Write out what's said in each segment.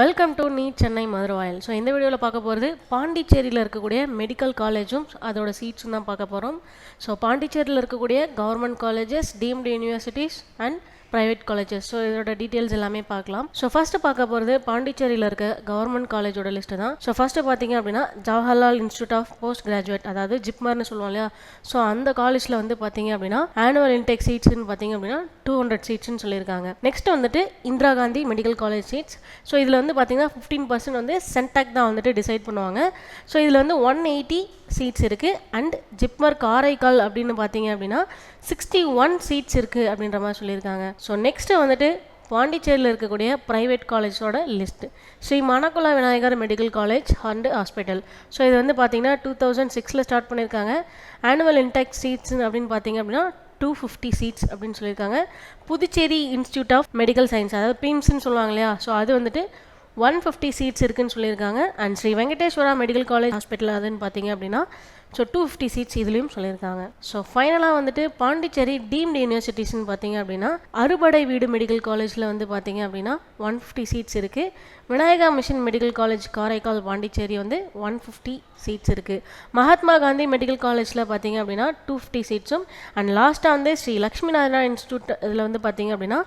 Welcome to NEET Chennai Maduravoyal. So இந்த வீடியோவில் பார்க்க போகிறது பாண்டிச்சேரியில் இருக்கக்கூடிய மெடிக்கல் காலேஜும் அதோட சீட்ஸும் தான் பார்க்க போகிறோம். ஸோ பாண்டிச்சேரியில் இருக்கக்கூடிய government colleges, deemed universities and private colleges. So இதோட டீட்டெயில்ஸ் எல்லாமே பார்க்கலாம். ஸோ ஃபஸ்ட்டு பார்க்க போகிறது பாண்டிச்சேரியில் இருக்க கவர்மெண்ட் காலேஜோட லிஸ்ட்டு தான். ஸோ ஃபஸ்ட்டு பார்த்தீங்க அப்படின்னா Jawaharlal institute of post graduate, அதாவது ஜிப்மர்னு சொல்லுவோம் இல்லையா. ஸோ அந்த காலேஜில் வந்து பார்த்தீங்க அப்படின்னா ஆனுவல் இன்டேக் சீட்ஸ்ன்னு பார்த்தீங்க அப்படின்னா 200 சீட்ஸ்ன்னு சொல்லியிருக்காங்க. நெக்ஸ்ட் வந்துட்டு Indira Gandhi medical college seeds. So இதில் வந்து பார்த்தீங்கன்னா 15% வந்து சென்டாக் தான் வந்துட்டு டிசைட் பண்ணுவாங்க. ஸோ இதில் வந்து 180 சீட்ஸ் இருக்குது. அண்ட் ஜிப்மர் காரைக்கால் அப்படின்னு பார்த்தீங்க அப்படின்னா 61 சீட்ஸ் இருக்குது அப்படின்ற மாதிரி சொல்லியிருக்காங்க. ஸோ நெக்ஸ்ட்டு வந்துட்டு பாண்டிச்சேரியில் இருக்கக்கூடிய ப்ரைவேட் காலேஜோட list. Sri Manakula Vinayagar medical college and hospital. So இது வந்து பார்த்தீங்கன்னா 2006 ஸ்டார்ட் பண்ணியிருக்காங்க. ஆனுவல் இன்டேக் சீட்ஸ் அப்படின்னு பார்த்தீங்க அப்படின்னா 250 சீட்ஸ் அப்படின்னு சொல்லியிருக்காங்க. Puducherry institute of medical science, அதாவது பிம்ஸ்ன்னு சொல்லுவாங்க இல்லையா. ஸோ அது வந்துட்டு 150 சீட்ஸ் இருக்குன்னு சொல்லியிருக்காங்க. And Sri Venkateswara medical college hospital அதுன்னு பார்த்தீங்க அப்படின்னா ஸோ 250 சீட்ஸ் இதுலேயும் சொல்லியிருக்காங்க. ஸோ ஃபைனலாக வந்துட்டு பாண்டிச்சேரி டீம்டு யூனிவர்சிட்டிஸ்ன்னு பார்த்தீங்க அப்படின்னா அறுபடை வீடு மெடிக்கல் காலேஜில் வந்து பார்த்தீங்க அப்படின்னா 150 சீட்ஸ் இருக்குது. Vinayaka mission medical college Karaikal Pondicherry வந்து 150 சீட்ஸ் இருக்குது. மகாத்மா காந்தி மெடிக்கல் காலேஜில் பார்த்தீங்க அப்படின்னா 250 சீட்ஸும். அண்ட் லாஸ்ட்டாக வந்து ஸ்ரீ லக்ஷ்மி நாராயணா இன்ஸ்டியூட் இதில் வந்து பார்த்தீங்க அப்படின்னா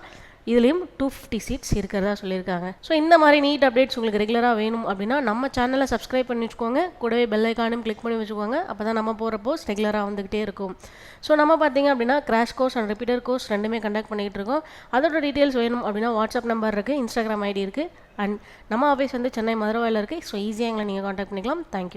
இதுலேயும் 250 சீட்ஸ் இருக்கிறதா சொல்லியிருக்காங்க. ஸோ இந்த மாதிரி நீட் அப்டேட்ஸ் உங்களுக்கு ரெகுலராக வேணும் அப்படின்னா நம்ம சேனலை சப்ஸ்கிரைப் பண்ணி வச்சுக்கோங்க. கூடவே பெல் ஐக்கானும் கிளிக் பண்ணி வச்சுக்கோங்க. அப்போ தான் நம்ம போகிற போஸ்ட் ரெகுலராக வந்துகிட்டே இருக்கும். ஸோ நம்ம பார்த்தீங்க அப்படின்னா crash course and repeater course ரெண்டுமே கண்டக்ட் பண்ணிகிட்டு இருக்கோம். அதோட டீட்டெயில்ஸ் வேணும் அப்படின்னா வாட்ஸ்அப் நம்பர் இருக்குது, இன்ஸ்டாகிராம் ஐடி இருக்குது. அண்ட் நம்ம ஆஃபீஸ் வந்து சென்னை மதுரவாயில் இருக்குது. ஸோ ஈஸியாக எங்களை நீங்கள் காண்டாக்ட் பண்ணிக்கலாம். தேங்க்யூ.